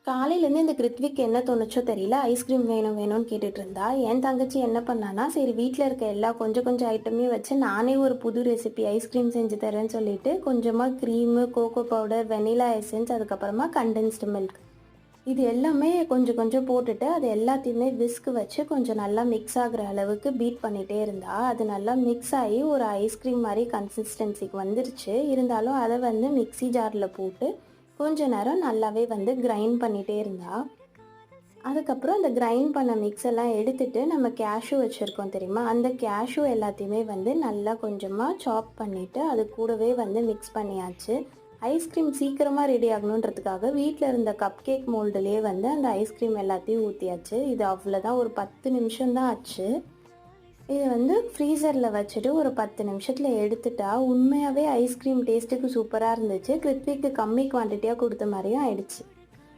காலையிலேருந்து இந்த கிருத்விக் என்ன தோணுச்சோ தெரியல. ஐஸ்கிரீம் வேணும் வேணும்னு கேட்டுட்டு இருந்தா. என் தங்கச்சி என்ன பண்ணான்னா, சரி வீட்ல இருக்க எல்லா கொஞ்சம் கொஞ்சம் ஐட்டமையும் வச்சு நானே ஒரு புது ரெசிபி ஐஸ்கிரீம் செஞ்சு தரேன்னு சொல்லிட்டு, கொஞ்சமா cream, cocoa powder, vanilla essence, அதுக்கப்புறமா கண்டென்ஸ்டு மில்க். இது எல்லாமே கொஞ்சம் கொஞ்சம் போட்டுட்டு, அது எல்லாத்தையுமே விஸ்க் வச்சு கொஞ்சம் நல்லா மிக்ஸ் ஆகுற அளவுக்கு பீட் பண்ணிட்டே இருந்தா. அது நல்லா மிக்ஸ் ஆகி ஒரு ஐஸ்கிரீம் மாரி கன்சிஸ்டன்சிக்கு வந்துருச்சு. இருந்தாலும் அத வந்து மிக்ஸி ஜார்ல போட்டு கொஞ்ச நேரம் நல்லாவே வந்து கிரைண்ட் பண்ணிட்டே இருந்தா. அதுக்கப்புறம் அந்த கிரைண்ட் பண்ண மிக்ஸ் எல்லாம் எடுத்துட்டு, நம்ம கேஷ்யூ வச்சுருக்கோம் தெரியுமா? அந்த கேஷ்யூ எல்லாத்தையுமே வந்து நல்லா கொஞ்சமா சாப் பண்ணிட்டு, அது கூடவே வந்து மிக்ஸ் பண்ணியாச்சு. ஐஸ்கிரீம் சீக்கிரமாக ரெடி ஆகணுன்றதுக்காக வீட்டில் இருந்த கப் கேக் மோல்டுலேயே வந்து அந்த ஐஸ்கிரீம் எல்லாத்தையும் ஊற்றியாச்சு. இது அவ்வளோதான், ஒரு 10 நிமிஷம் தான் ஆச்சு. இதை வந்து ஃப்ரீசரில் வச்சுட்டு ஒரு 10 நிமிஷத்தில் எடுத்துட்டா உண்மையாகவே ஐஸ்கிரீம் டேஸ்ட்டுக்கு சூப்பராக இருந்துச்சு. கிருத்விக்கு கம்மி குவான்டிட்டியாக கொடுத்த மாதிரியும் ஆயிடுச்சு.